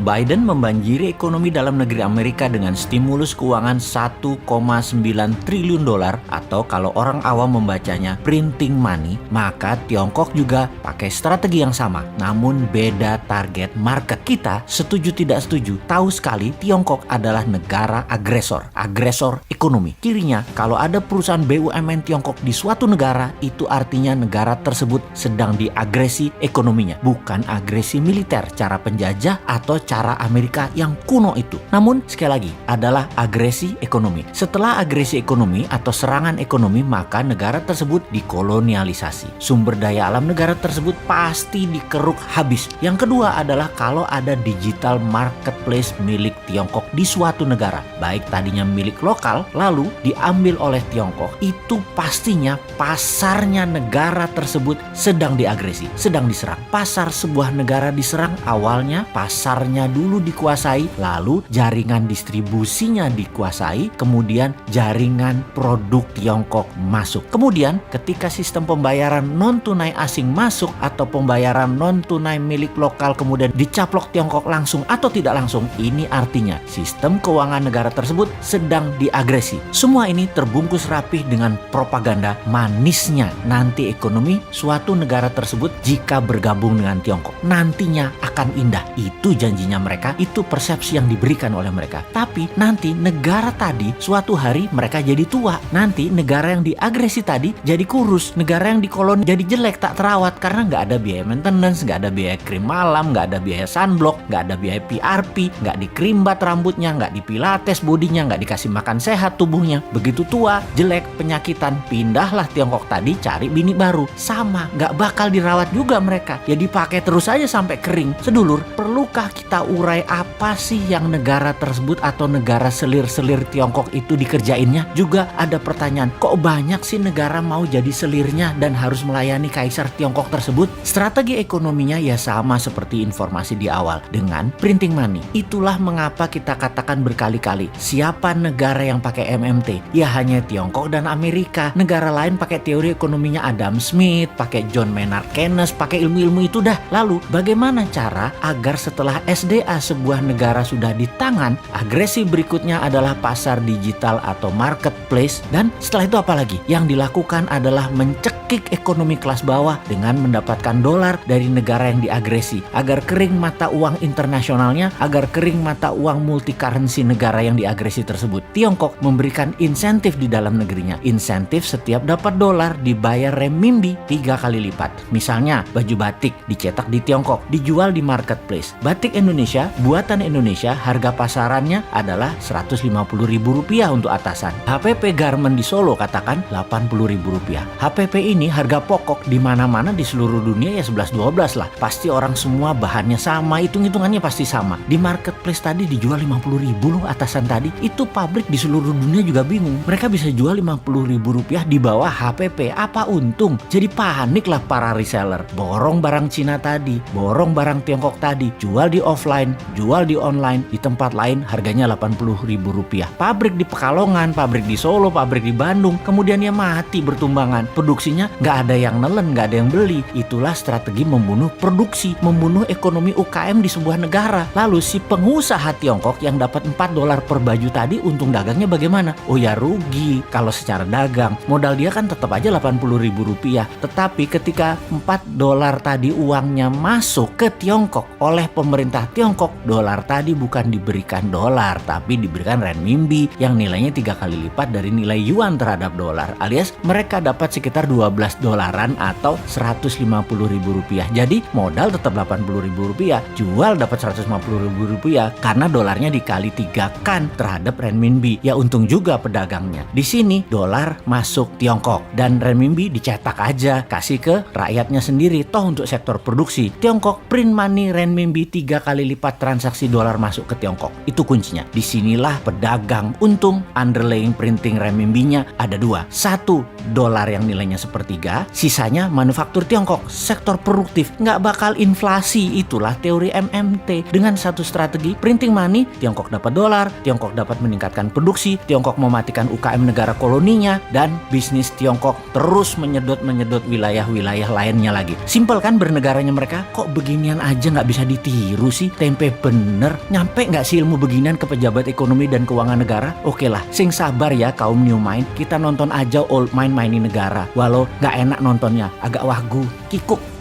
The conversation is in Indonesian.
Biden membanjiri ekonomi dalam negeri Amerika dengan stimulus keuangan 1,9 triliun dolar atau kalau orang awam membacanya printing money, maka Tiongkok juga pakai strategi yang sama, namun beda target market. Kita setuju tidak setuju, tahu sekali Tiongkok adalah negara agresor ekonomi. Kirinya, kalau ada perusahaan BUMN Tiongkok di suatu negara, itu artinya negara tersebut sedang diagresi ekonominya, bukan agresi militer, cara penjajah atau cara Amerika yang kuno itu. Namun sekali lagi adalah agresi ekonomi. Setelah agresi ekonomi atau serangan ekonomi, maka negara tersebut dikolonialisasi. Sumber daya alam negara tersebut pasti dikeruk habis. Yang kedua adalah kalau ada digital marketplace milik Tiongkok di suatu negara, baik tadinya milik lokal lalu diambil oleh Tiongkok, itu pastinya pasarnya negara tersebut sedang diagresi, sedang diserang. Pasar sebuah negara diserang, awalnya pasarnya dulu dikuasai, lalu jaringan distribusinya dikuasai, kemudian jaringan produk Tiongkok masuk. Kemudian ketika sistem pembayaran non-tunai asing masuk atau pembayaran non-tunai milik lokal kemudian dicaplok Tiongkok langsung atau tidak langsung, ini artinya sistem keuangan negara tersebut sedang diagresi. Semua ini terbungkus rapih dengan propaganda manisnya nanti ekonomi suatu negara tersebut jika bergabung dengan Tiongkok nantinya akan indah. Itu janjinya mereka, itu persepsi yang diberikan oleh mereka. Tapi nanti negara tadi suatu hari mereka jadi tua. Nanti negara yang diagresi tadi jadi kurus. Negara yang dikoloni jadi jelek, tak terawat karena nggak ada biaya maintenance, nggak ada biaya krim malam, nggak ada biaya sunblock, nggak ada biaya PRP, nggak dikrimbat rambutnya, nggak dipilates bodinya, nggak dikasih makan sehat tubuhnya. Begitu tua, jelek, penyakitan, pindahlah Tiongkok tadi cari bini baru. Sama, nggak bakal dirawat juga mereka. Ya dipakai terus aja sampai kering. Sedulur, perlukah kita urai apa sih yang negara tersebut atau negara selir-selir Tiongkok itu dikerjainnya? Juga ada pertanyaan, kok banyak sih negara mau jadi selirnya dan harus melayani kaisar Tiongkok tersebut? Strategi ekonominya ya sama seperti informasi di awal, dengan printing money. Itulah mengapa kita katakan berkali-kali, siapa negara yang pakai MMT? Ya hanya Tiongkok dan Amerika. Negara lain pakai teori ekonominya Adam Smith, pakai John Maynard Keynes, pakai ilmu-ilmu itu dah. Lalu bagaimana cara agar setelah SDA sebuah negara sudah di tangan, agresi berikutnya adalah pasar digital atau marketplace, dan setelah itu apa lagi? Yang dilakukan adalah mencekik ekonomi kelas bawah dengan mendapatkan dolar dari negara yang diagresi agar kering mata uang internasionalnya, agar kering mata uang multi currency negara yang diagresi tersebut. Tiongkok memberikan insentif di dalam negerinya. Insentif setiap dapat dolar dibayar renminbi 3 kali lipat. Misalnya baju batik dicetak di Tiongkok, dijual di marketplace. Batik Indonesia, buatan Indonesia, harga pasarannya adalah Rp150.000 untuk atasan. HPP Garment di Solo katakan Rp80.000. HPP ini harga pokok di mana-mana di seluruh dunia ya 11-12 lah. Pasti orang semua bahannya sama, hitung-hitungannya pasti sama. Di marketplace tadi dijual Rp50.000 loh atasan tadi. Itu pabrik di seluruh dunia juga bingung. Mereka bisa jual Rp50.000 di bawah HPP. Apa untung? Jadi panik lah para reseller. Borong barang Cina tadi, borong barang Tiongkok tadi, jual di offline, jual di online, di tempat lain harganya Rp80.000. Pabrik di Pekalongan, pabrik di Solo, pabrik di Bandung, kemudian ya mati bertumbangan. Produksinya nggak ada yang nelen, nggak ada yang beli. Itulah strategi membunuh produksi, membunuh ekonomi UKM di sebuah negara. Lalu si pengusaha Tiongkok yang dapat $4 per baju tadi, untung dagangnya bagaimana? Oh ya rugi kalau secara dagang. Modal dia kan tetap aja Rp80.000. Tetapi ketika $4 tadi uangnya masuk ke Tiongkok oleh pemerintah Tiongkok, dolar tadi bukan diberikan dolar, tapi diberikan renminbi yang nilainya 3 kali lipat dari nilai yuan terhadap dolar, alias mereka dapat sekitar $12 atau Rp150.000. Jadi modal tetap Rp80.000, jual dapat Rp150.000 karena dolarnya dikali 3 kan terhadap renminbi. Ya untung juga pedagangnya. Di sini dolar masuk Tiongkok dan renminbi dicetak aja, kasih ke rakyatnya sendiri. Toh untuk sektor produksi, Tiongkok print money renminbi 3 kali lipat transaksi dolar masuk ke Tiongkok. Itu kuncinya. Disinilah pedagang untung, underlying printing renminbinya ada dua. Satu, dolar yang nilainya sepertiga, sisanya manufaktur Tiongkok, sektor produktif, nggak bakal inflasi. Itulah teori MMT. Dengan satu strategi printing money, Tiongkok dapat dolar, Tiongkok dapat meningkatkan produksi, Tiongkok mematikan UKM negara koloninya, dan bisnis Tiongkok terus menyedot wilayah-wilayah lainnya lagi. Simpel kan bernegaranya mereka? Kok beginian aja nggak bisa ditiru sih? Tempe bener. Nyampe nggak sih ilmu beginian ke pejabat ekonomi dan keuangan negara? Oke lah, sing sabar ya kaum new mind, kita nonton aja old mind mainin negara. Walau nggak enak nontonnya, agak wagu, kikuk.